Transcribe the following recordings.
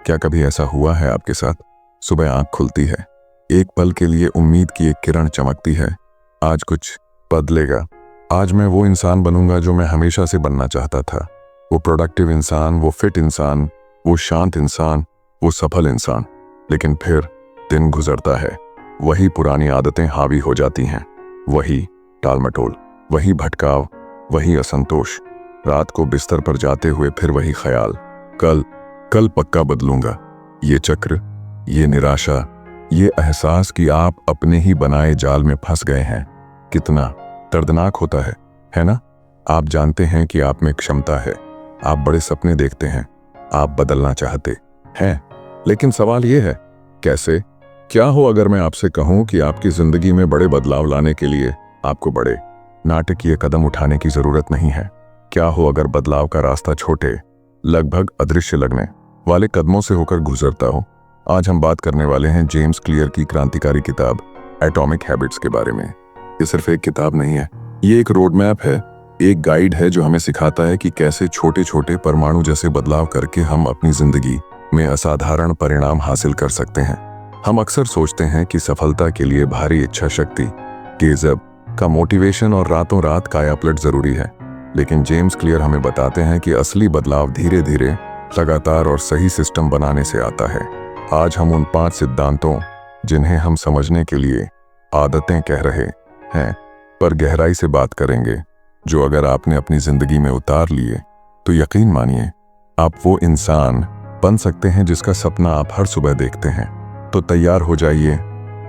क्या कभी ऐसा हुआ है आपके साथ? सुबह आंख खुलती है, एक पल के लिए उम्मीद की एक किरण चमकती है। आज कुछ बदलेगा, आज मैं वो इंसान बनूंगा जो मैं हमेशा से बनना चाहता था। वो प्रोडक्टिव इंसान, वो फिट इंसान, वो शांत इंसान, वो सफल इंसान। लेकिन फिर दिन गुजरता है, वही पुरानी आदतें हावी हो जाती हैं। वही टालमटोल, वही भटकाव, वही असंतोष। रात को बिस्तर पर जाते हुए फिर वही ख्याल, कल कल पक्का बदलूंगा। ये चक्र, ये निराशा, ये एहसास कि आप अपने ही बनाए जाल में फंस गए हैं, कितना दर्दनाक होता है ना? आप जानते हैं कि आप में क्षमता है, आप बड़े सपने देखते हैं, आप बदलना चाहते हैं, लेकिन सवाल ये है, कैसे? क्या हो अगर मैं आपसे कहूं कि आपकी जिंदगी में बड़े बदलाव लाने के लिए आपको बड़े नाटकीय कदम उठाने की जरूरत नहीं है? क्या हो अगर बदलाव का रास्ता छोटे, लगभग अदृश्य लगने वाले कदमों से होकर गुजरता हो? आज हम बात करने वाले हैं जेम्स क्लियर की क्रांतिकारी किताब एटॉमिक हैबिट्स के बारे में। ये सिर्फ एक किताब नहीं है, ये एक रोड मैप है, एक गाइड है जो हमें सिखाता है कि कैसे छोटे छोटे परमाणु जैसे बदलाव करके हम अपनी जिंदगी में असाधारण परिणाम हासिल कर सकते हैं। हम अक्सर सोचते हैं कि सफलता के लिए भारी इच्छा शक्ति, तेजब का मोटिवेशन और रातों रात कायापलट जरूरी है, लेकिन जेम्स क्लियर हमें बताते हैं कि असली बदलाव धीरे धीरे, लगातार और सही सिस्टम बनाने से आता है। आज हम उन 5 सिद्धांतों, जिन्हें हम समझने के लिए आदतें कह रहे हैं, पर गहराई से बात करेंगे, जो अगर आपने अपनी जिंदगी में उतार लिए तो यकीन मानिए आप वो इंसान बन सकते हैं जिसका सपना आप हर सुबह देखते हैं। तो तैयार हो जाइए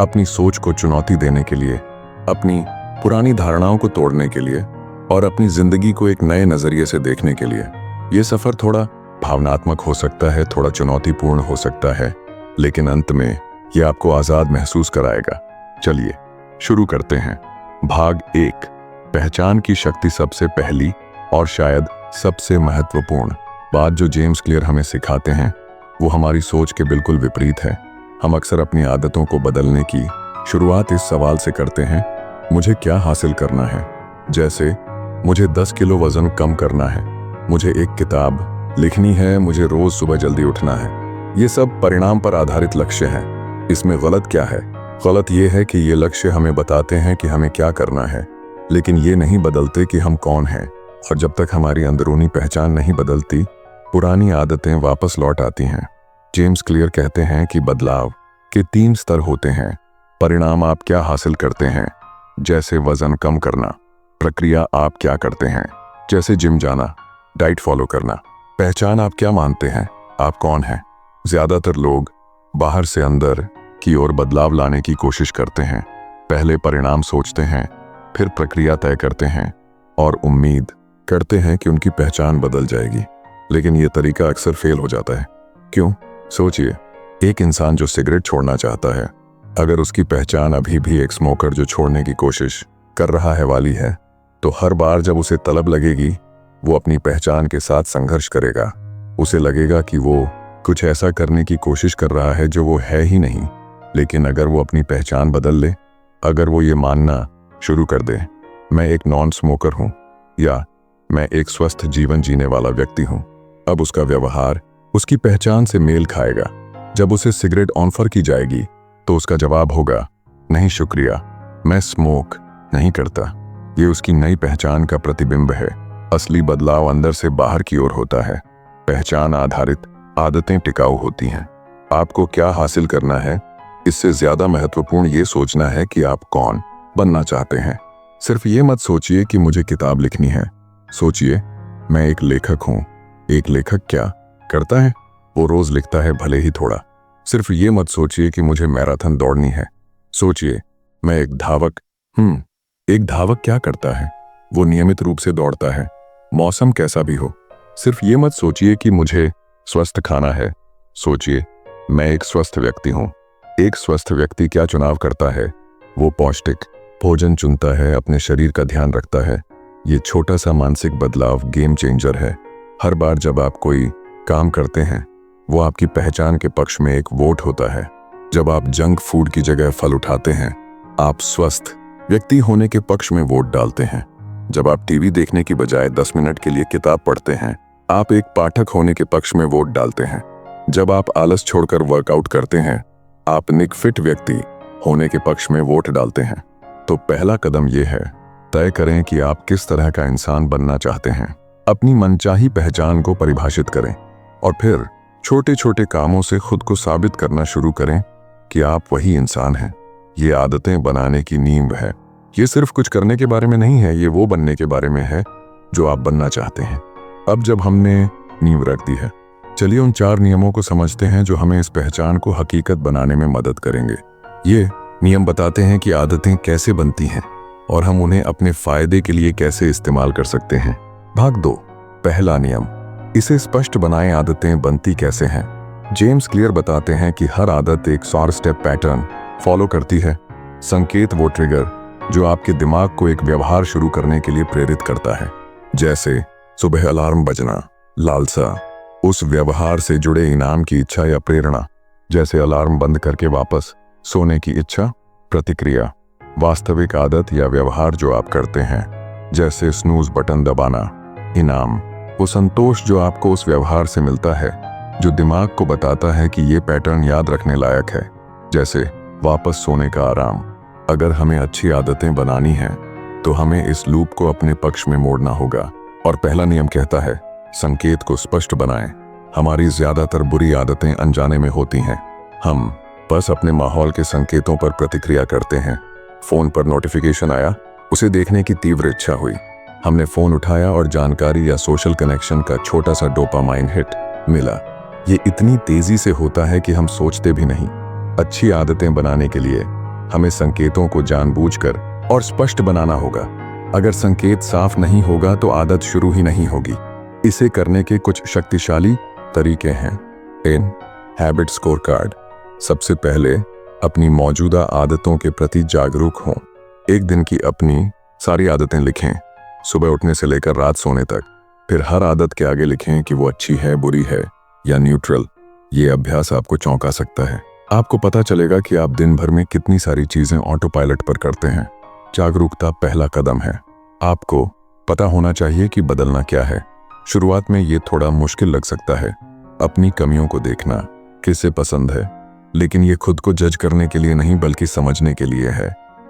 अपनी सोच को चुनौती देने के लिए, अपनी पुरानी धारणाओं को तोड़ने के लिए और अपनी जिंदगी को एक नए नजरिए से देखने के लिए। ये सफर थोड़ा भावनात्मक हो सकता है, थोड़ा चुनौतीपूर्ण हो सकता है, लेकिन अंत में ये आपको आजाद महसूस कराएगा। चलिए शुरू करते हैं। भाग 1, पहचान की शक्ति। सबसे पहली और शायद सबसे महत्वपूर्ण बात जो जेम्स क्लियर हमें सिखाते हैं, वो हमारी सोच के बिल्कुल विपरीत है। हम अक्सर अपनी आदतों को बदलने की शुरुआत इस सवाल से करते हैं, मुझे क्या हासिल करना है? जैसे मुझे 10 किलो वजन कम करना है, मुझे एक किताब लिखनी है, मुझे रोज सुबह जल्दी उठना है। ये सब परिणाम पर आधारित लक्ष्य हैं। इसमें गलत क्या है? गलत ये है कि ये लक्ष्य हमें बताते हैं कि हमें क्या करना है, लेकिन ये नहीं बदलते कि हम कौन हैं। और जब तक हमारी अंदरूनी पहचान नहीं बदलती, पुरानी आदतें वापस लौट आती हैं। जेम्स क्लियर कहते हैं कि बदलाव के 3 स्तर होते हैं। परिणाम आप क्या हासिल करते हैं, जैसे वजन कम करना। प्रक्रिया आप क्या करते हैं, जैसे जिम जाना, डाइट फॉलो करना। पहचान आप क्या मानते हैं, आप कौन हैं। ज्यादातर लोग बाहर से अंदर की ओर बदलाव लाने की कोशिश करते हैं। पहले परिणाम सोचते हैं, फिर प्रक्रिया तय करते हैं और उम्मीद करते हैं कि उनकी पहचान बदल जाएगी। लेकिन यह तरीका अक्सर फेल हो जाता है। क्यों? सोचिए, एक इंसान जो सिगरेट छोड़ना चाहता है, अगर उसकी पहचान अभी भी एक स्मोकर जो छोड़ने की कोशिश कर रहा है वाली है, तो हर बार जब उसे तलब लगेगी, वो अपनी पहचान के साथ संघर्ष करेगा। उसे लगेगा कि वो कुछ ऐसा करने की कोशिश कर रहा है जो वो है ही नहीं। लेकिन अगर वो अपनी पहचान बदल ले, अगर वो ये मानना शुरू कर दे, मैं एक नॉन स्मोकर हूं या मैं एक स्वस्थ जीवन जीने वाला व्यक्ति हूं, अब उसका व्यवहार उसकी पहचान से मेल खाएगा। जब उसे सिगरेट ऑफर की जाएगी तो उसका जवाब होगा, नहीं शुक्रिया, मैं स्मोक नहीं करता। ये उसकी नई पहचान का प्रतिबिंब है। असली बदलाव अंदर से बाहर की ओर होता है। पहचान आधारित आदतें टिकाऊ होती हैं। आपको क्या हासिल करना है, इससे ज्यादा महत्वपूर्ण ये सोचना है कि आप कौन बनना चाहते हैं। सिर्फ ये मत सोचिए कि मुझे किताब लिखनी है, सोचिए मैं एक लेखक हूं। एक लेखक क्या करता है? वो रोज लिखता है, भले ही थोड़ा। सिर्फ ये मत सोचिए कि मुझे मैराथन दौड़नी है, सोचिए मैं एक धावक। एक धावक क्या करता है? वो नियमित रूप से दौड़ता है, मौसम कैसा भी हो। सिर्फ ये मत सोचिए कि मुझे स्वस्थ खाना है, सोचिए मैं एक स्वस्थ व्यक्ति हूं। एक स्वस्थ व्यक्ति क्या चुनाव करता है? वो पौष्टिक भोजन चुनता है, अपने शरीर का ध्यान रखता है। ये छोटा सा मानसिक बदलाव गेम चेंजर है। हर बार जब आप कोई काम करते हैं, वो आपकी पहचान के पक्ष में एक वोट होता है। जब आप जंक फूड की जगह फल उठाते हैं, आप स्वस्थ व्यक्ति होने के पक्ष में वोट डालते हैं। जब आप टीवी देखने की बजाय 10 मिनट के लिए किताब पढ़ते हैं, आप एक पाठक होने के पक्ष में वोट डालते हैं। जब आप आलस छोड़कर वर्कआउट करते हैं, आप एक फिट व्यक्ति होने के पक्ष में वोट डालते हैं। तो पहला कदम यह है, तय करें कि आप किस तरह का इंसान बनना चाहते हैं। अपनी मनचाही पहचान को परिभाषित करें और फिर छोटे छोटे कामों से खुद को साबित करना शुरू करें कि आप वही इंसान हैं। ये आदतें बनाने की नींव है। ये सिर्फ कुछ करने के बारे में नहीं है, ये वो बनने के बारे में है जो आप बनना चाहते हैं। अब जब हमने नींव रख दी है, चलिए उन 4 नियमों को समझते हैं जो हमें इस पहचान को हकीकत बनाने में मदद करेंगे। ये नियम बताते हैं कि आदतें कैसे बनती हैं और हम उन्हें अपने फायदे के लिए कैसे इस्तेमाल कर सकते हैं। भाग 2, पहला नियम, इसे स्पष्ट बनाएं। आदतें बनती कैसे हैं? जेम्स क्लियर बताते हैं कि हर आदत एक 4 स्टेप पैटर्न फॉलो करती है। संकेत वो ट्रिगर जो आपके दिमाग को एक व्यवहार शुरू करने के लिए प्रेरित करता है, जैसे सुबह अलार्म बजना, लालसा, उस व्यवहार से जुड़े इनाम की इच्छा या प्रेरणा, जैसे अलार्म बंद करके वापस सोने की इच्छा, प्रतिक्रिया, वास्तविक आदत या व्यवहार जो आप करते हैं, जैसे स्नूज बटन दबाना, इनाम, वो संतोष जो आपको उस व्यवहार से मिलता है जो दिमाग को बताता है कि ये पैटर्न याद रखने लायक है, जैसे वापस सोने का आराम। अगर हमें अच्छी आदतें बनानी हैं तो हमें इस लूप को अपने पक्ष में मोड़ना होगा। और पहला नियम कहता है, संकेत को स्पष्ट बनाएं। हमारी ज्यादातर बुरी आदतें अनजाने में होती हैं। हम बस अपने माहौल के संकेतों पर प्रतिक्रिया करते हैं। फोन पर नोटिफिकेशन आया, उसे देखने की तीव्र इच्छा हुई, हमने फोन उठाया और जानकारी या सोशल कनेक्शन का छोटा सा डोपामाइन हिट मिला। ये इतनी तेजी से होता है कि हम सोचते भी नहीं। अच्छी आदतें बनाने के लिए हमें संकेतों को जानबूझकर और स्पष्ट बनाना होगा। अगर संकेत साफ नहीं होगा तो आदत शुरू ही नहीं होगी। इसे करने के कुछ शक्तिशाली तरीके हैं। In habit score card. सबसे पहले अपनी मौजूदा आदतों के प्रति जागरूक हों। एक दिन की अपनी सारी आदतें लिखें, सुबह उठने से लेकर रात सोने तक। फिर हर आदत के आगे लिखें कि वो अच्छी है, बुरी है या न्यूट्रल। ये अभ्यास आपको चौंका सकता है। आपको पता चलेगा कि आप दिन भर में कितनी सारी चीजें ऑटो पायलट पर करते हैं। जागरूकता पहला कदम है। आपको पता होना चाहिए कि बदलना क्या है। शुरुआत में ये थोड़ा मुश्किल लग सकता है। अपनी कमियों को देखना किसे पसंद है, लेकिन ये खुद को जज करने के लिए नहीं बल्कि समझने के लिए है।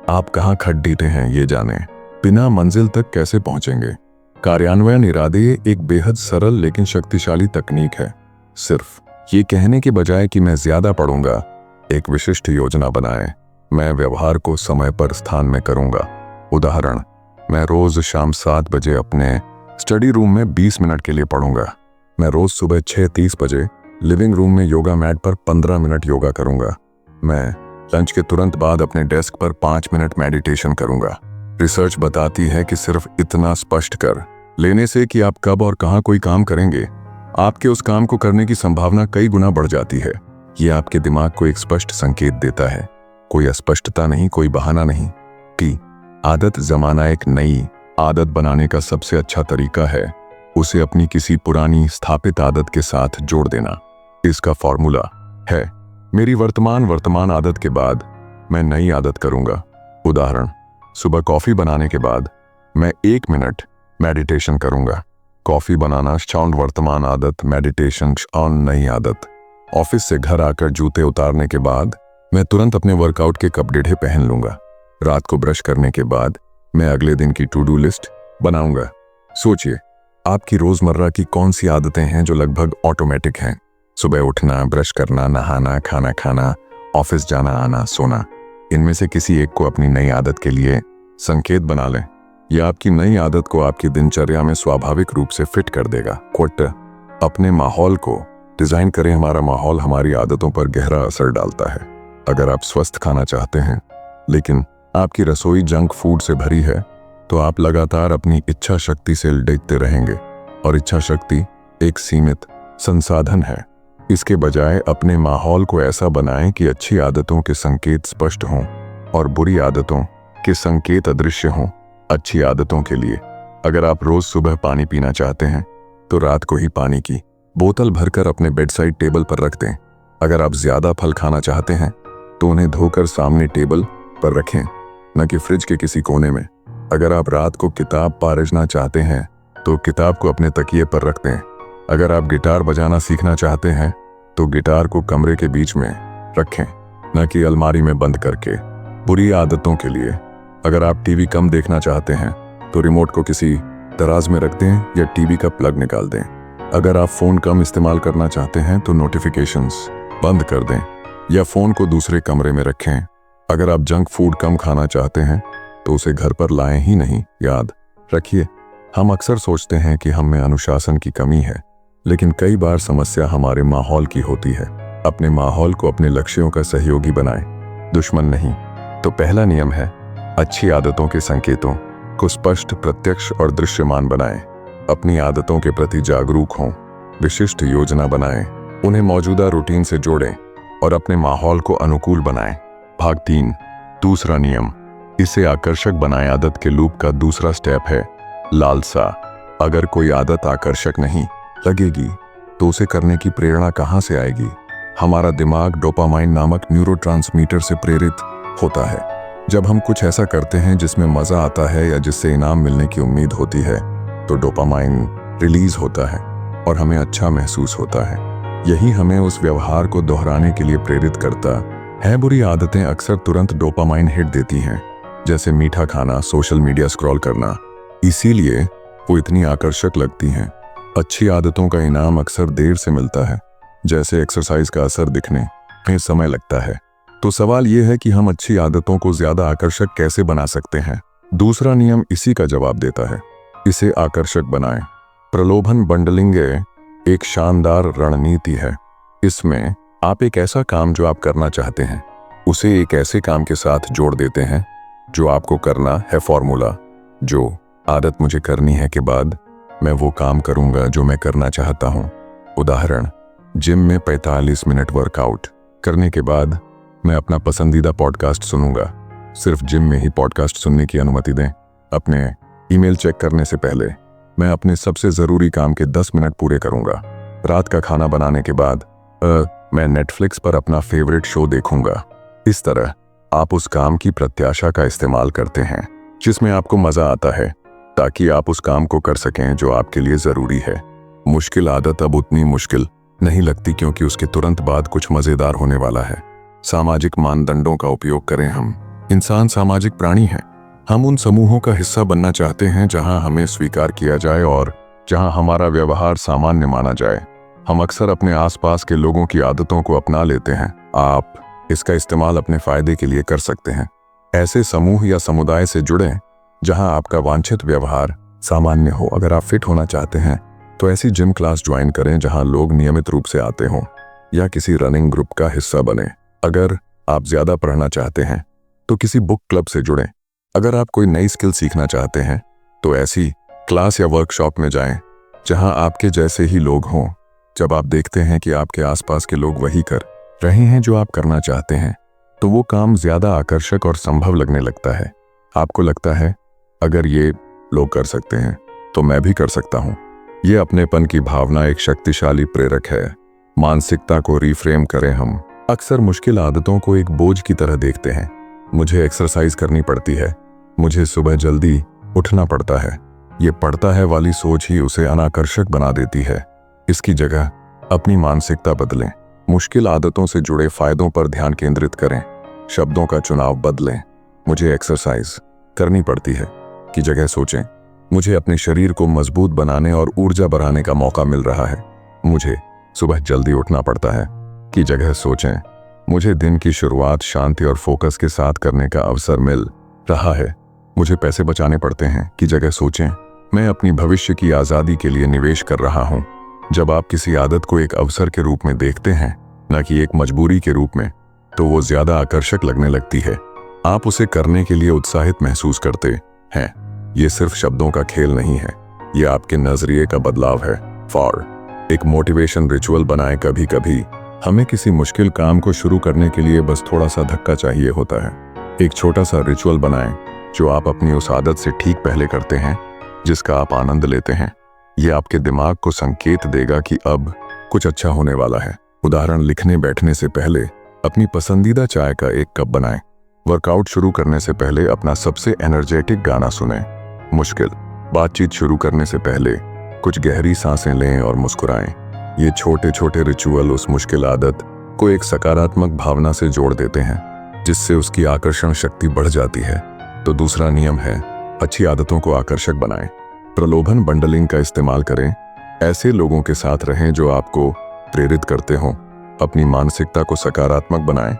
आप कहाँ खड्डीटे हैं ये जानें। बिना मंजिल तक कैसे पहुंचेंगे। कार्यान्वयन इरादे एक बेहद सरल लेकिन शक्तिशाली तकनीक है। सिर्फ ये कहने के बजाय कि मैं ज्यादा पढ़ूंगा, एक विशिष्ट योजना बनाएं। मैं व्यवहार को समय पर स्थान में करूंगा। उदाहरण, मैं रोज शाम 7 बजे अपने स्टडी रूम में 20 मिनट के लिए पढ़ूंगा। मैं रोज सुबह 6:30 बजे लिविंग रूम में योगा मैट पर 15 मिनट योगा करूंगा। मैं लंच के तुरंत बाद अपने डेस्क पर 5 मिनट मेडिटेशन करूंगा। रिसर्च बताती है कि सिर्फ इतना स्पष्ट कर लेने से कि आप कब और कहां कोई काम करेंगे, आपके उस काम को करने की संभावना कई गुना बढ़ जाती है। ये आपके दिमाग को एक स्पष्ट संकेत देता है। कोई अस्पष्टता नहीं, कोई बहाना नहीं। कि आदत जमाना एक नई आदत बनाने का सबसे अच्छा तरीका है उसे अपनी किसी पुरानी स्थापित आदत के साथ जोड़ देना। इसका फॉर्मूला है, मेरी वर्तमान आदत के बाद मैं नई आदत करूंगा। उदाहरण, सुबह कॉफी बनाने के बाद मैं 1 मिनट मेडिटेशन करूंगा। कॉफी बनाना शाउंड वर्तमान आदत, मेडिटेशन ऑन नई आदत। ऑफिस से घर आकर जूते उतारने के बाद मैं तुरंत अपने वर्कआउट के कपड़े पहन लूंगा। रात को ब्रश करने के बाद मैं अगले दिन की टू डू लिस्ट बनाऊंगा। सोचिए, आपकी रोजमर्रा की कौन सी आदतें हैं जो लगभग ऑटोमेटिक हैं। सुबह उठना, ब्रश करना, नहाना, खाना खाना, ऑफिस जाना, आना, सोना। इनमें से किसी एक को अपनी नई आदत के लिए संकेत बना लें। यह आपकी नई आदत को आपकी दिनचर्या में स्वाभाविक रूप से फिट कर देगा। क्वोट, अपने माहौल को डिजाइन करें। हमारा माहौल हमारी आदतों पर गहरा असर डालता है। अगर आप स्वस्थ खाना चाहते हैं लेकिन आपकी रसोई जंक फूड से भरी है तो आप लगातार अपनी इच्छा शक्ति से देखते रहेंगे, और इच्छा शक्ति एक सीमित संसाधन है। इसके बजाय अपने माहौल को ऐसा बनाएं कि अच्छी आदतों के संकेत स्पष्ट हों और बुरी आदतों के संकेत अदृश्य हों। अच्छी आदतों के लिए अगर आप रोज सुबह पानी पीना चाहते हैं तो रात को ही पानी की बोतल भरकर अपने बेड साइड टेबल पर रख दें। अगर आप ज्यादा फल खाना चाहते हैं तो उन्हें धोकर सामने टेबल पर रखें, न कि फ्रिज के किसी कोने में। अगर आप रात को किताब पढ़ना चाहते हैं तो किताब को अपने तकिए पर रख दें। अगर आप गिटार बजाना सीखना चाहते हैं तो गिटार को कमरे के बीच में रखें, न कि अलमारी में बंद करके। बुरी आदतों के लिए, अगर आप टीवी कम देखना चाहते हैं तो रिमोट को किसी दराज में रख दें या टीवी का प्लग निकाल दें। अगर आप फ़ोन कम इस्तेमाल करना चाहते हैं तो नोटिफिकेशंस बंद कर दें या फ़ोन को दूसरे कमरे में रखें। अगर आप जंक फूड कम खाना चाहते हैं तो उसे घर पर लाएं ही नहीं। याद रखिए, हम अक्सर सोचते हैं कि हम में अनुशासन की कमी है, लेकिन कई बार समस्या हमारे माहौल की होती है। अपने माहौल को अपने लक्ष्यों का सहयोगी बनाएं, दुश्मन नहीं। तो पहला नियम है, अच्छी आदतों के संकेतों को स्पष्ट, प्रत्यक्ष और दृश्यमान बनाएं। अपनी आदतों के प्रति जागरूक हों, विशिष्ट योजना बनाएं, उन्हें मौजूदा रूटीन से जोड़ें और अपने माहौल को अनुकूल बनाएं। भाग 3, दूसरा नियम, इसे आकर्षक बनाएं। आदत के लूप का दूसरा स्टेप है लालसा। अगर कोई आदत आकर्षक नहीं लगेगी तो उसे करने की प्रेरणा कहाँ से आएगी? हमारा दिमाग डोपामाइन नामक न्यूरोट्रांसमीटर से प्रेरित होता है। जब हम कुछ ऐसा करते हैं जिसमें मजा आता है या जिससे इनाम मिलने की उम्मीद होती है तो डोपामाइन रिलीज होता है और हमें अच्छा महसूस होता है। यही हमें उस व्यवहार को दोहराने के लिए प्रेरित करता है। बुरी आदतें अक्सर तुरंत डोपामाइन हिट देती हैं, जैसे मीठा खाना, सोशल मीडिया स्क्रॉल करना, इसीलिए वो इतनी आकर्षक लगती हैं। अच्छी आदतों का इनाम अक्सर देर से मिलता है, जैसे एक्सरसाइज का असर दिखने में समय लगता है। तो सवाल ये है कि हम अच्छी आदतों को ज्यादा आकर्षक कैसे बना सकते हैं? दूसरा नियम इसी का जवाब देता है, इसे आकर्षक बनाएं। प्रलोभन बंडलिंग एक शानदार रणनीति है। इसमें आप एक ऐसा काम जो आप करना चाहते हैं उसे एक ऐसे काम के साथ जोड़ देते हैं जो आपको करना है। फॉर्मूला, जो आदत मुझे करनी है के बाद मैं वो काम करूंगा जो मैं करना चाहता हूं। उदाहरण, जिम में 45 मिनट वर्कआउट करने के बाद मैं अपना पसंदीदा पॉडकास्ट सुनूंगा। सिर्फ जिम में ही पॉडकास्ट सुनने की अनुमति दें। अपने ईमेल चेक करने से पहले मैं अपने सबसे ज़रूरी काम के 10 मिनट पूरे करूंगा। रात का खाना बनाने के बाद मैं नेटफ्लिक्स पर अपना फेवरेट शो देखूंगा। इस तरह आप उस काम की प्रत्याशा का इस्तेमाल करते हैं जिसमें आपको मजा आता है, ताकि आप उस काम को कर सकें जो आपके लिए जरूरी है। मुश्किल आदत अब उतनी मुश्किल नहीं लगती क्योंकि उसके तुरंत बाद कुछ मजेदार होने वाला है। सामाजिक मानदंडों का उपयोग करें। हम इंसान सामाजिक प्राणी हैं। हम उन समूहों का हिस्सा बनना चाहते हैं जहां हमें स्वीकार किया जाए और जहां हमारा व्यवहार सामान्य माना जाए। हम अक्सर अपने आसपास के लोगों की आदतों को अपना लेते हैं। आप इसका इस्तेमाल अपने फायदे के लिए कर सकते हैं। ऐसे समूह या समुदाय से जुड़ें जहां आपका वांछित व्यवहार सामान्य हो। अगर आप फिट होना चाहते हैं तो ऐसी जिम क्लास ज्वाइन करें जहां लोग नियमित रूप से आते हों, या किसी रनिंग ग्रुप का हिस्सा बने। अगर आप ज्यादा पढ़ना चाहते हैं तो किसी बुक क्लब से जुड़ें। अगर आप कोई नई स्किल सीखना चाहते हैं तो ऐसी क्लास या वर्कशॉप में जाएं जहां आपके जैसे ही लोग हों। जब आप देखते हैं कि आपके आसपास के लोग वही कर रहे हैं जो आप करना चाहते हैं, तो वो काम ज्यादा आकर्षक और संभव लगने लगता है। आपको लगता है, अगर ये लोग कर सकते हैं तो मैं भी कर सकता हूँ। ये अपनेपन की भावना एक शक्तिशाली प्रेरक है। मानसिकता को रिफ्रेम करें। हम अक्सर मुश्किल आदतों को एक बोझ की तरह देखते हैं। मुझे एक्सरसाइज करनी पड़ती है, मुझे सुबह जल्दी उठना पड़ता है। ये पड़ता है वाली सोच ही उसे अनाकर्षक बना देती है। इसकी जगह अपनी मानसिकता बदलें। मुश्किल आदतों से जुड़े फायदों पर ध्यान केंद्रित करें। शब्दों का चुनाव बदलें। मुझे एक्सरसाइज करनी पड़ती है की जगह सोचें, मुझे अपने शरीर को मजबूत बनाने और ऊर्जा बढ़ाने का मौका मिल रहा है। मुझे सुबह जल्दी उठना पड़ता है की जगह सोचें, मुझे दिन की शुरुआत शांति और फोकस के साथ करने का अवसर मिल रहा है। मुझे पैसे बचाने पड़ते हैं की जगह सोचें, मैं अपनी भविष्य की आज़ादी के लिए निवेश कर रहा हूँ। जब आप किसी आदत को एक अवसर के रूप में देखते हैं, न कि एक मजबूरी के रूप में, तो वो ज्यादा आकर्षक लगने लगती है। आप उसे करने के लिए उत्साहित महसूस करते हैं। ये सिर्फ शब्दों का खेल नहीं है, ये आपके नजरिए का बदलाव है। फॉर एक मोटिवेशन रिचुअल बनाएं। कभी कभी हमें किसी मुश्किल काम को शुरू करने के लिए बस थोड़ा सा धक्का चाहिए होता है। एक छोटा सा रिचुअल बनाएं जो आप अपनी उस आदत से ठीक पहले करते हैं जिसका आप आनंद लेते हैं। ये आपके दिमाग को संकेत देगा कि अब कुछ अच्छा होने वाला है। उदाहरण, लिखने बैठने से पहले अपनी पसंदीदा चाय का एक कप बनाएं। वर्कआउट शुरू करने से पहले अपना सबसे एनर्जेटिक गाना सुनें। मुश्किल बातचीत शुरू करने से पहले कुछ गहरी सांसें लें और मुस्कुराएं। ये छोटे छोटे रिचुअल उस मुश्किल आदत को एक सकारात्मक भावना से जोड़ देते हैं, जिससे उसकी आकर्षण शक्ति बढ़ जाती है। तो दूसरा नियम है, अच्छी आदतों को आकर्षक बनाएं। प्रलोभन बंडलिंग का इस्तेमाल करें। ऐसे लोगों के साथ रहें जो आपको प्रेरित करते हों। अपनी मानसिकता को सकारात्मक बनाएं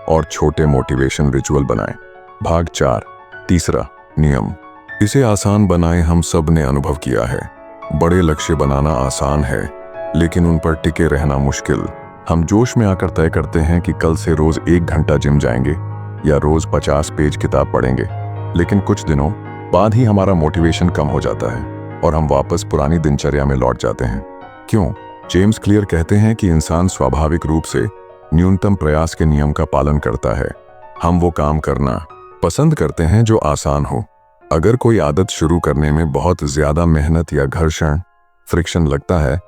और छोटे मोटिवेशन रिचुअल बनाएं। भाग 4, तीसरा नियम, इसे आसान बनाएं। हम सब ने अनुभव किया है, बड़े लक्ष्य बनाना आसान है, लेकिन उन पर टिके रहना मुश्किल। हम जोश में आकर तय करते हैं कि कल से रोज 1 घंटा जिम जाएंगे या रोज 50 पेज किताब पढ़ेंगे, लेकिन कुछ दिनों बाद ही हमारा मोटिवेशन कम हो जाता है और हम वापस पुरानी दिनचर्या में लौट जाते हैं। क्यों? जेम्स क्लियर कहते हैं कि इंसान स्वाभाविक रूप से न्यूनतम प्रयास के नियम का पालन करता है। हम वो काम करना पसंद करते हैं जो आसान हो। अगर कोई आदत शुरू करने में बहुत ज्यादा मेहनत या घर्षण फ्रिक्शन लगता है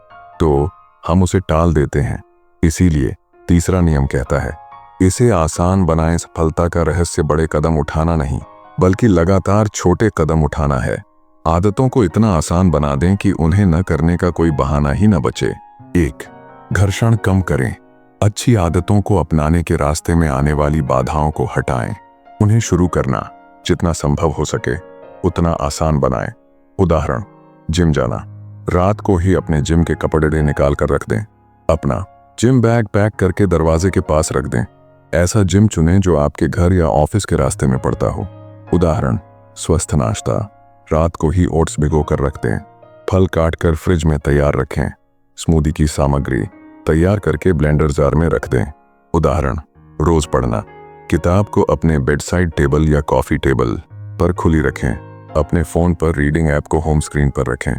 तो हम उसे टाल देते हैं। इसीलिए तीसरा नियम कहता है, इसे आसान बनाएं। सफलता का रहस्य बड़े कदम उठाना नहीं, बल्कि लगातार छोटे कदम उठाना है। आदतों को इतना आसान बना दें कि उन्हें न करने का कोई बहाना ही न बचे। 1, घर्षण कम करें। अच्छी आदतों को अपनाने के रास्ते में आने वाली बाधाओं को हटाएं। उन्हें शुरू करना जितना संभव हो सके उतना आसान बनाएं। उदाहरण, जिम जाना। रात को ही अपने जिम के कपड़े निकाल कर रख दें। अपना जिम बैग पैक करके दरवाजे के पास रख दें। ऐसा जिम चुनें जो आपके घर या ऑफिस के रास्ते में पड़ता हो। उदाहरण, स्वस्थ नाश्ता। रात को ही ओट्स भिगो कर रख दें। फल काट कर फ्रिज में तैयार रखें। स्मूदी की सामग्री तैयार करके ब्लेंडर जार में रख दें। उदाहरण, रोज पढ़ना। किताब को अपने बेडसाइड टेबल या कॉफी टेबल पर खुली रखें। अपने फोन पर रीडिंग ऐप को होम स्क्रीन पर रखें।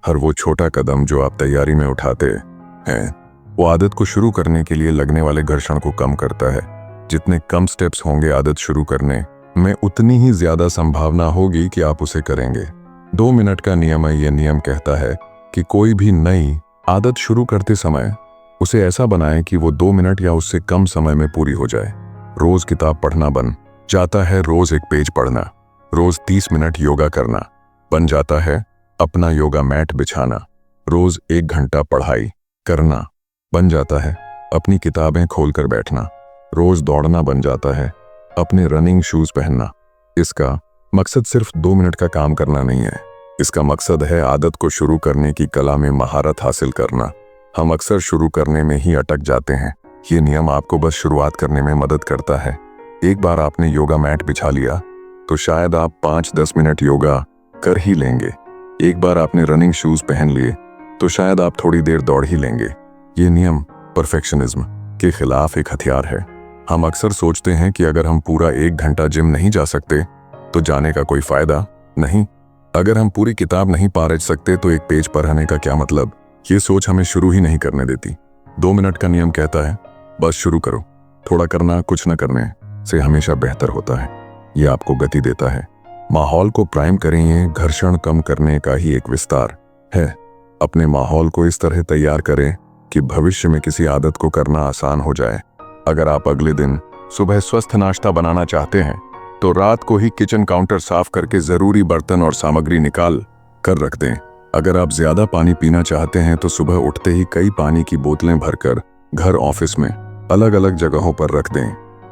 हर वो छोटा कदम जो आप तैयारी में उठाते हैं, वो आदत को शुरू करने के लिए लगने वाले घर्षण को कम करता है। जितने कम स्टेप्स होंगे आदत शुरू करने में, उतनी ही ज्यादा संभावना होगी कि आप उसे करेंगे। 2 मिनट का नियम है। यह नियम कहता है कि कोई भी नई आदत शुरू करते समय उसे ऐसा बनाएं कि वो 2 मिनट या उससे कम समय में पूरी हो जाए। रोज किताब पढ़ना बन जाता है रोज 1 पेज पढ़ना। रोज 30 मिनट योगा करना बन जाता है अपना योगा मैट बिछाना। रोज 1 घंटा पढ़ाई करना बन जाता है अपनी किताबें खोलकर बैठना। रोज दौड़ना बन जाता है अपने रनिंग शूज पहनना। इसका मकसद सिर्फ 2 मिनट का काम करना नहीं है। इसका मकसद है आदत को शुरू करने की कला में महारत हासिल करना। हम अक्सर शुरू करने में ही अटक जाते हैं। ये नियम आपको बस शुरुआत करने में मदद करता है। एक बार आपने योगा मैट बिछा लिया तो शायद आप 5-10 मिनट योगा कर ही लेंगे। एक बार आपने रनिंग शूज पहन लिए तो शायद आप थोड़ी देर दौड़ ही लेंगे। ये नियम परफेक्शनिज्म के खिलाफ एक हथियार है। हम अक्सर सोचते हैं कि अगर हम पूरा 1 घंटा जिम नहीं जा सकते तो जाने का कोई फायदा नहीं। अगर हम पूरी किताब नहीं पढ़ सकते तो 1 पेज पढ़ने का क्या मतलब। ये सोच हमें शुरू ही नहीं करने देती। 2 मिनट का नियम कहता है, बस शुरू करो। थोड़ा करना कुछ न करने से हमेशा बेहतर होता है। ये आपको गति देता है। माहौल को प्राइम करें। ये घर्षण कम करने का ही एक विस्तार है। अपने माहौल को इस तरह तैयार करें कि भविष्य में किसी आदत को करना आसान हो जाए। अगर आप अगले दिन सुबह स्वस्थ नाश्ता बनाना चाहते हैं तो रात को ही किचन काउंटर साफ करके जरूरी बर्तन और सामग्री निकाल कर रख दें। अगर आप ज्यादा पानी पीना चाहते हैं तो सुबह उठते ही कई पानी की बोतलें भरकर घर ऑफिस में अलग अलग जगहों पर रख दें।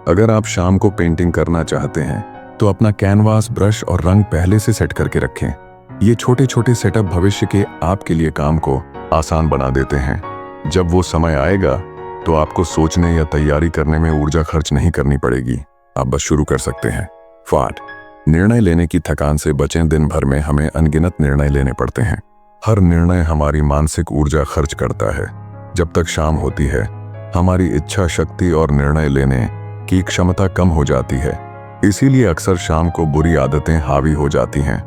अगर आप शाम को पेंटिंग करना चाहते हैं तो अपना कैनवास, ब्रश और रंग पहले से सेट करके रखें। ये छोटे छोटे सेटअप भविष्य के आपके लिए काम को आसान बना देते हैं। जब वो समय आएगा तो आपको सोचने या तैयारी करने में ऊर्जा खर्च नहीं करनी पड़ेगी। आप बस शुरू कर सकते हैं। 8, निर्णय लेने की थकान से बचें। दिन भर में हमें अनगिनत निर्णय लेने पड़ते हैं। हर निर्णय हमारी मानसिक ऊर्जा खर्च करता है। जब तक शाम होती है हमारी इच्छा शक्ति और निर्णय लेने की क्षमता कम हो जाती है। इसीलिए अक्सर शाम को बुरी आदतें हावी हो जाती हैं।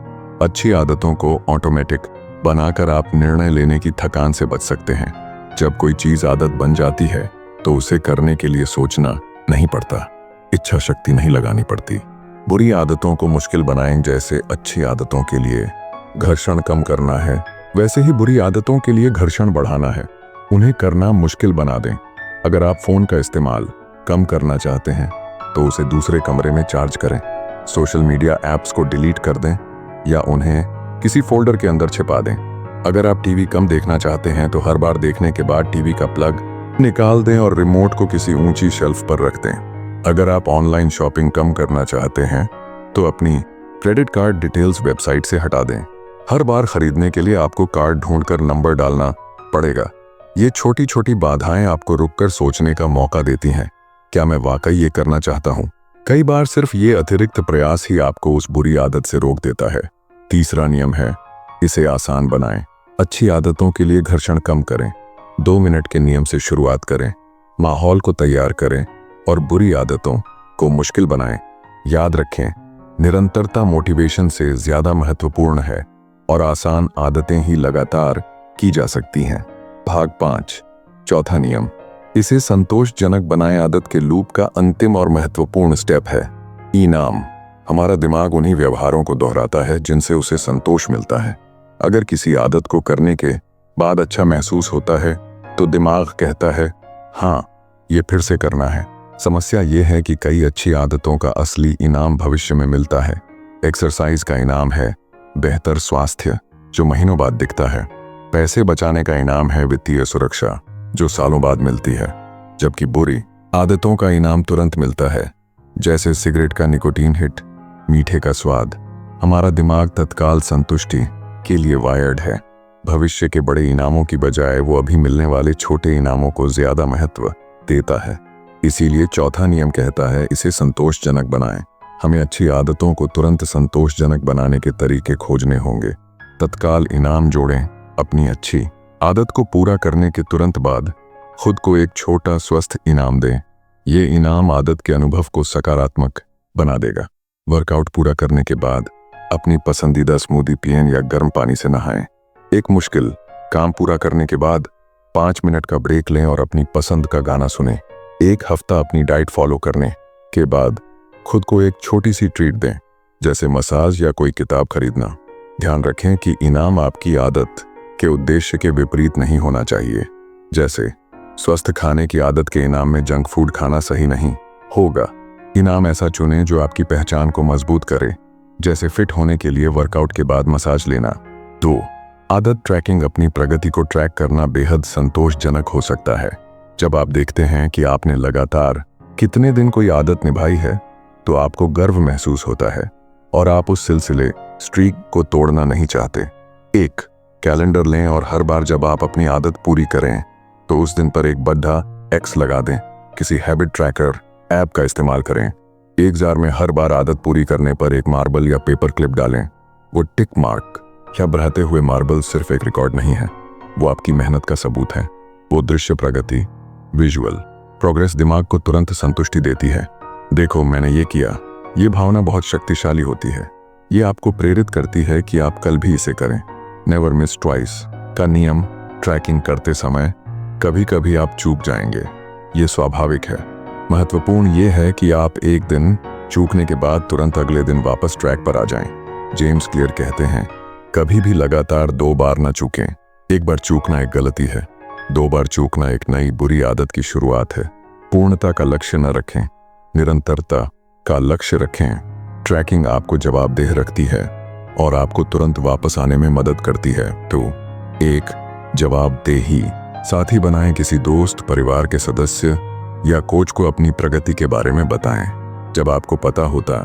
अच्छी आदतों को ऑटोमेटिक बनाकर आप निर्णय लेने की थकान से बच सकते हैं। जब कोई चीज आदत बन जाती है तो उसे करने के लिए सोचना नहीं पड़ता, इच्छा शक्ति नहीं लगानी पड़ती। बुरी आदतों को मुश्किल बनाएं। जैसे अच्छी आदतों के लिए घर्षण कम करना है, वैसे ही बुरी आदतों के लिए घर्षण बढ़ाना है। उन्हें करना मुश्किल बना दें। अगर आप फोन का इस्तेमाल कम करना चाहते हैं तो उसे दूसरे कमरे में चार्ज करें। सोशल मीडिया ऐप्स को डिलीट कर दें या उन्हें किसी फोल्डर के अंदर छिपा दें। अगर आप टीवी कम देखना चाहते हैं तो हर बार देखने के बाद टीवी का प्लग निकाल दें और रिमोट को किसी ऊंची शेल्फ पर रख दें। अगर आप ऑनलाइन शॉपिंग कम करना चाहते हैं तो अपनी क्रेडिट कार्ड डिटेल्स वेबसाइट से हटा दें। हर बार खरीदने के लिए आपको कार्ड ढूंढकर नंबर डालना पड़ेगा। ये छोटी छोटी बाधाएं आपको रुककर सोचने का मौका देती हैं, क्या मैं वाकई ये करना चाहता हूँ। कई बार सिर्फ ये अतिरिक्त प्रयास ही आपको उस बुरी आदत से रोक देता है। तीसरा नियम है, इसे आसान बनाएं। अच्छी आदतों के लिए घर्षण कम करें। 2 मिनट के नियम से शुरुआत करें, माहौल को तैयार करें और बुरी आदतों को मुश्किल बनाएं। याद रखें, निरंतरता मोटिवेशन से ज्यादा महत्वपूर्ण है और आसान आदतें ही लगातार की जा सकती हैं। भाग 5, चौथा नियम, इसे संतोषजनक बनाएं। आदत के लूप का अंतिम और महत्वपूर्ण स्टेप है इनाम। हमारा दिमाग उन्हीं व्यवहारों को दोहराता है जिनसे उसे संतोष मिलता है। अगर किसी आदत को करने के बाद अच्छा महसूस होता है तो दिमाग कहता है हाँ, ये फिर से करना है। समस्या ये है कि कई अच्छी आदतों का असली इनाम भविष्य में मिलता है। एक्सरसाइज का इनाम है बेहतर स्वास्थ्य, जो महीनों बाद दिखता है। पैसे बचाने का इनाम है वित्तीय सुरक्षा, जो सालों बाद मिलती है। जबकि बुरी आदतों का इनाम तुरंत मिलता है, जैसे सिगरेट का निकोटीन हिट, मीठे का स्वाद। हमारा दिमाग तत्काल संतुष्टि के लिए वायर्ड है। भविष्य के बड़े इनामों की बजाय वो अभी मिलने वाले छोटे इनामों को ज्यादा महत्व देता है। इसीलिए चौथा नियम कहता है, इसे संतोषजनक बनाएं। हमें अच्छी आदतों को तुरंत संतोषजनक बनाने के तरीके खोजने होंगे। तत्काल इनाम जोड़ें। अपनी अच्छी आदत को पूरा करने के तुरंत बाद खुद को एक छोटा स्वस्थ इनाम दें। ये इनाम आदत के अनुभव को सकारात्मक बना देगा। वर्कआउट पूरा करने के बाद अपनी पसंदीदा स्मूदी पिएं या गर्म पानी से नहाएं। एक मुश्किल काम पूरा करने के बाद 5 मिनट का ब्रेक लें और अपनी पसंद का गाना सुनें। 1 हफ्ता अपनी डाइट फॉलो करने के बाद खुद को एक छोटी सी ट्रीट दें, जैसे मसाज या कोई किताब खरीदना। ध्यान रखें कि इनाम आपकी आदत के उद्देश्य के विपरीत नहीं होना चाहिए। जैसे स्वस्थ खाने की आदत के इनाम में जंक फूड खाना सही नहीं होगा। इनाम ऐसा चुनें जो आपकी पहचान को मजबूत करे, जैसे फिट होने के लिए वर्कआउट के बाद मसाज लेना। 2, आदत ट्रैकिंग। अपनी प्रगति को ट्रैक करना बेहद संतोषजनक हो सकता है। जब आप देखते हैं कि आपने लगातार कितने दिन कोई आदत निभाई है तो आपको गर्व महसूस होता है और आप उस सिलसिले स्ट्रीक को तोड़ना नहीं चाहते। 1, कैलेंडर लें और हर बार जब आप अपनी आदत पूरी करें तो उस दिन पर एक बड़ा एक्स लगा दें। किसी हैबिट ट्रैकर ऐप का इस्तेमाल करें। एक जार में हर बार आदत पूरी करने पर एक मार्बल या पेपर क्लिप डालें। वो टिक मार्क या बहते हुए मार्बल सिर्फ एक रिकॉर्ड नहीं है, वो आपकी मेहनत का सबूत है। वो दृश्य प्रगति, विजुअल प्रोग्रेस दिमाग को तुरंत संतुष्टि देती है। देखो मैंने ये किया। ये भावना बहुत शक्तिशाली होती है। ये आपको प्रेरित करती है कि आप कल भी इसे करें। नेवर मिस ट्वाइस का नियम। ट्रैकिंग करते समय कभी कभी आप चूक जाएंगे, ये स्वाभाविक है। महत्वपूर्ण ये है कि आप एक दिन चूकने के बाद तुरंत अगले दिन वापस ट्रैक पर आ जाएं। जेम्स क्लियर कहते हैं, कभी भी लगातार 2 बार न चूकें। एक बार चूकना एक गलती है, 2 बार चूकना एक नई बुरी आदत की शुरुआत है। पूर्णता का लक्ष्य न रखें, निरंतरता का लक्ष्य रखें। ट्रैकिंग आपको जवाबदेह रखती है और आपको तुरंत वापस आने में मदद करती है। तो 1, जवाबदेही। साथी बनाएं। किसी दोस्त, परिवार के सदस्य या कोच को अपनी प्रगति के बारे में बताएं। जब आपको पता होता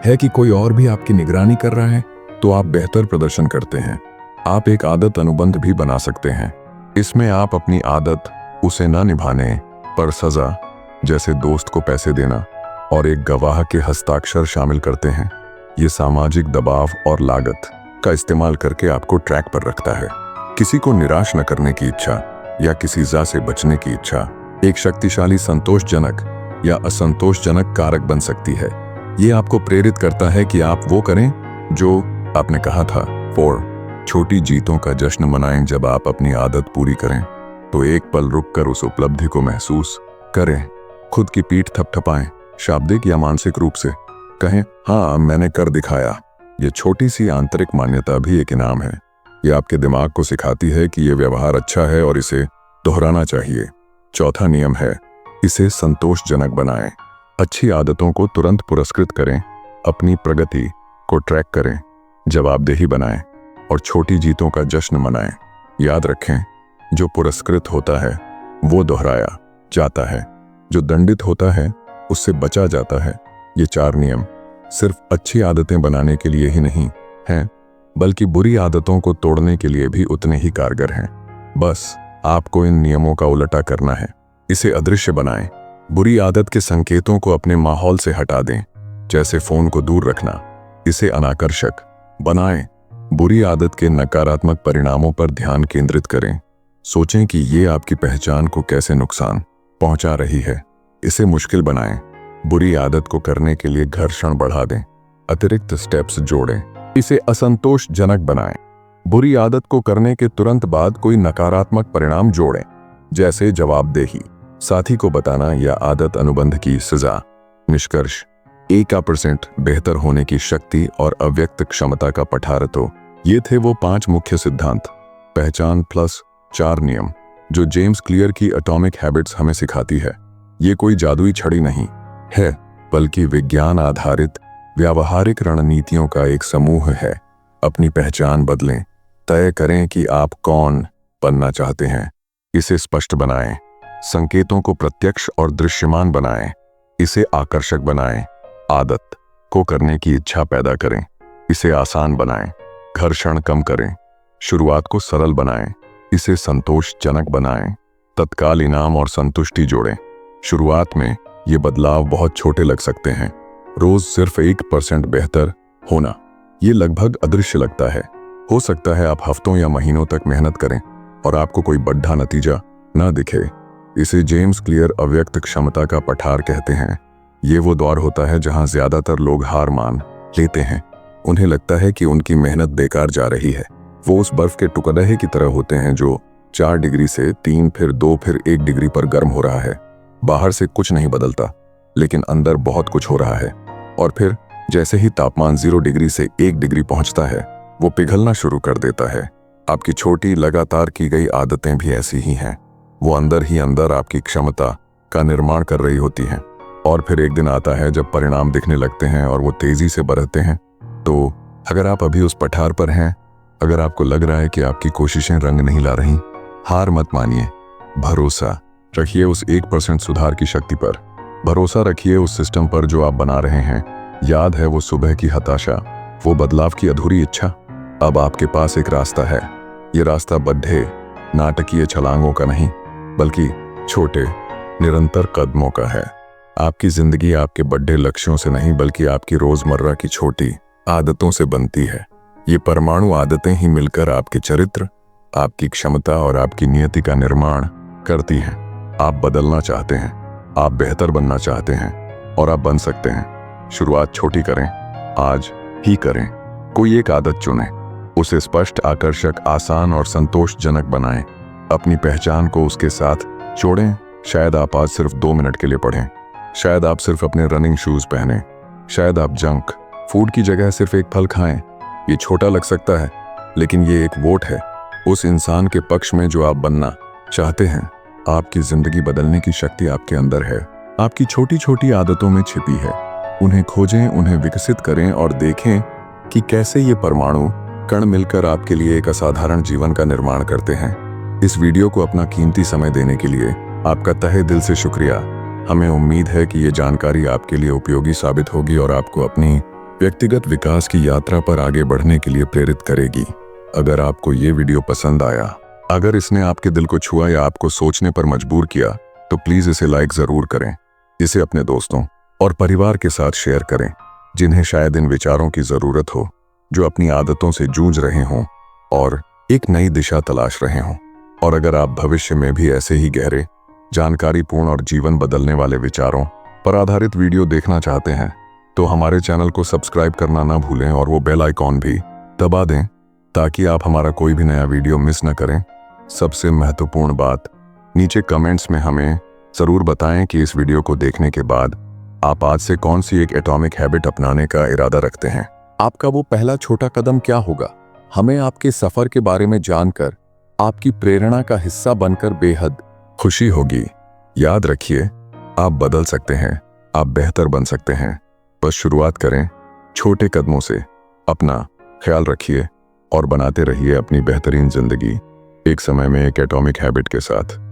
है कि कोई और भी आपकी निगरानी कर रहा है तो आप बेहतर प्रदर्शन करते हैं। आप एक आदत अनुबंध भी बना सकते हैं। इसमें आप अपनी आदत उसे न निभाने पर सजा, जैसे दोस्त को पैसे देना, और एक गवाह के हस्ताक्षर शामिल करते हैं। ये सामाजिक दबाव और लागत का इस्तेमाल करके आपको ट्रैक पर रखता है। किसी को निराश न करने की इच्छा या किसी जा से बचने की इच्छा एक शक्तिशाली संतोषजनक या असंतोषजनक कारक बन सकती है। ये आपको प्रेरित करता है कि आप वो करें जो आपने कहा था। 4, छोटी जीतों का जश्न मनाएं। जब आप अपनी आदत पूरी करें तो एक पल रुककर उस उपलब्धि को महसूस करें। खुद की पीठ थपथपाएं, शाब्दिक या मानसिक रूप से कहें, हाँ मैंने कर दिखाया। ये छोटी सी आंतरिक मान्यता भी एक इनाम है। ये आपके दिमाग को सिखाती है कि ये व्यवहार अच्छा है और इसे दोहराना चाहिए। चौथा नियम है, इसे संतोषजनक बनाएं। अच्छी आदतों को तुरंत पुरस्कृत करें, अपनी प्रगति को ट्रैक करें, जवाबदेही बनाएं और छोटी जीतों का जश्न मनाएं। याद रखें, जो पुरस्कृत होता है वो दोहराया जाता है, जो दंडित होता है उससे बचा जाता है। ये 4 नियम सिर्फ अच्छी आदतें बनाने के लिए ही नहीं हैं, बल्कि बुरी आदतों को तोड़ने के लिए भी उतने ही कारगर हैं। बस आपको इन नियमों का उल्टा करना है। इसे अदृश्य बनाएं। बुरी आदत के संकेतों को अपने माहौल से हटा दें, जैसे फोन को दूर रखना। इसे अनाकर्षक बनाएं। बुरी आदत के नकारात्मक परिणामों पर ध्यान केंद्रित करें। सोचें कि ये आपकी पहचान को कैसे नुकसान पहुंचा रही है। इसे मुश्किल बनाएं। बुरी आदत को करने के लिए घर्षण बढ़ा दें, अतिरिक्त स्टेप्स जोड़ें। इसे असंतोषजनक बनाएं। बुरी आदत को करने के तुरंत बाद कोई नकारात्मक परिणाम जोड़ें, जैसे जवाबदेही, साथी को बताना या आदत अनुबंध की सजा। निष्कर्ष: 1% बेहतर होने की शक्ति और अव्यक्त क्षमता का पठारतो। ये थे वो 5 मुख्य सिद्धांत, पहचान प्लस 4 नियम, जो जेम्स क्लियर की एटॉमिक हैबिट्स हमें सिखाती है। ये कोई जादुई छड़ी नहीं है, बल्कि विज्ञान आधारित व्यावहारिक रणनीतियों का एक समूह है। अपनी पहचान बदलें, तय करें कि आप कौन बनना चाहते हैं। इसे स्पष्ट बनाएं, संकेतों को प्रत्यक्ष और दृश्यमान बनाएं। इसे आकर्षक बनाएं, आदत को करने की इच्छा पैदा करें। इसे आसान बनाएं, घर्षण कम करें। शुरुआत को सरल बनाएं, इसे संतोषजनक बनाएं। तत्काल इनाम और संतुष्टि जोड़ें। शुरुआत में ये बदलाव बहुत छोटे लग सकते हैं। रोज सिर्फ 1% बेहतर होना, ये लगभग अदृश्य लगता है। हो सकता है आप हफ्तों या महीनों तक मेहनत करें और आपको कोई बड़ा नतीजा न दिखे। इसे जेम्स क्लियर अव्यक्त क्षमता का पठार कहते हैं। ये वो दौर होता है जहां ज्यादातर लोग हार मान लेते हैं। उन्हें लगता है कि उनकी मेहनत बेकार जा रही है। वो उस बर्फ के टुकड़े की तरह होते हैं जो 4 डिग्री से 3 फिर 2 फिर 1 डिग्री पर गर्म हो रहा है। बाहर से कुछ नहीं बदलता, लेकिन अंदर बहुत कुछ हो रहा है। और फिर जैसे ही तापमान 0 डिग्री से 1 डिग्री पहुंचता है, वो पिघलना शुरू कर देता है। आपकी छोटी लगातार की गई आदतें भी ऐसी ही हैं। वो अंदर ही अंदर आपकी क्षमता का निर्माण कर रही होती हैं। और फिर एक दिन आता है जब परिणाम दिखने लगते हैं और वो तेजी से बढ़ते हैं। तो अगर आप अभी उस पठार पर हैं, अगर आपको लग रहा है कि आपकी कोशिशें रंग नहीं ला रही, हार मत मानिए। भरोसा रखिए उस 1% सुधार की शक्ति पर। भरोसा रखिए उस सिस्टम पर जो आप बना रहे हैं। याद है वो सुबह की हताशा, वो बदलाव की अधूरी इच्छा? अब आपके पास एक रास्ता है। ये रास्ता बड्ढे नाटकीय छलांगों का नहीं, बल्कि छोटे निरंतर कदमों का है। आपकी जिंदगी आपके बड्ढे लक्ष्यों से नहीं, बल्कि आपकी रोजमर्रा की छोटी आदतों से बनती है। ये परमाणु आदतें ही मिलकर आपके चरित्र, आपकी क्षमता और आपकी नियति का निर्माण करती हैं। आप बदलना चाहते हैं, आप बेहतर बनना चाहते हैं, और आप बन सकते हैं। शुरुआत छोटी करें, आज ही करें। कोई एक आदत चुनें, उसे स्पष्ट, आकर्षक, आसान और संतोषजनक बनाएं। अपनी पहचान को उसके साथ जोड़ें। शायद आप आज सिर्फ 2 मिनट के लिए पढ़ें, शायद आप सिर्फ अपने रनिंग शूज पहनें, शायद आप जंक फूड की जगह सिर्फ एक फल खाएं। ये छोटा लग सकता है, लेकिन ये एक वोट है उस इंसान के पक्ष में जो आप बनना चाहते हैं। आपकी जिंदगी बदलने की शक्ति आपके अंदर है, आपकी छोटी छोटी आदतों में छिपी है। उन्हें खोजें, उन्हें विकसित करें और देखें कि कैसे ये परमाणु कण मिलकर आपके लिए एक असाधारण जीवन का निर्माण करते हैं। इस वीडियो को अपना कीमती समय देने के लिए आपका तहे दिल से शुक्रिया। हमें उम्मीद है कि ये जानकारी आपके लिए उपयोगी साबित होगी और आपको अपनी व्यक्तिगत विकास की यात्रा पर आगे बढ़ने के लिए प्रेरित करेगी। अगर आपको ये वीडियो पसंद आया, अगर इसने आपके दिल को छुआ या आपको सोचने पर मजबूर किया, तो प्लीज इसे लाइक जरूर करें। इसे अपने दोस्तों और परिवार के साथ शेयर करें, जिन्हें शायद इन विचारों की जरूरत हो, जो अपनी आदतों से जूझ रहे हों और एक नई दिशा तलाश रहे हों। और अगर आप भविष्य में भी ऐसे ही गहरे, जानकारीपूर्ण और जीवन बदलने वाले विचारों पर आधारित वीडियो देखना चाहते हैं, तो हमारे चैनल को सब्सक्राइब करना ना भूलें और वो बेल आइकॉन भी दबा दें, ताकि आप हमारा कोई भी नया वीडियो मिस न करें। सबसे महत्वपूर्ण बात, नीचे कमेंट्स में हमें जरूर बताएं कि इस वीडियो को देखने के बाद आप आज से कौन सी एक एटॉमिक हैबिट अपनाने का इरादा रखते हैं। आपका वो पहला छोटा कदम क्या होगा? हमें आपके सफर के बारे में जानकर, आपकी प्रेरणा का हिस्सा बनकर बेहद खुशी होगी। याद रखिए, आप बदल सकते हैं, आप बेहतर बन सकते हैं। बस शुरुआत करें छोटे कदमों से। अपना ख्याल रखिए और बनाते रहिए अपनी बेहतरीन जिंदगी। एक समय में एक एटॉमिक हैबिट के साथ।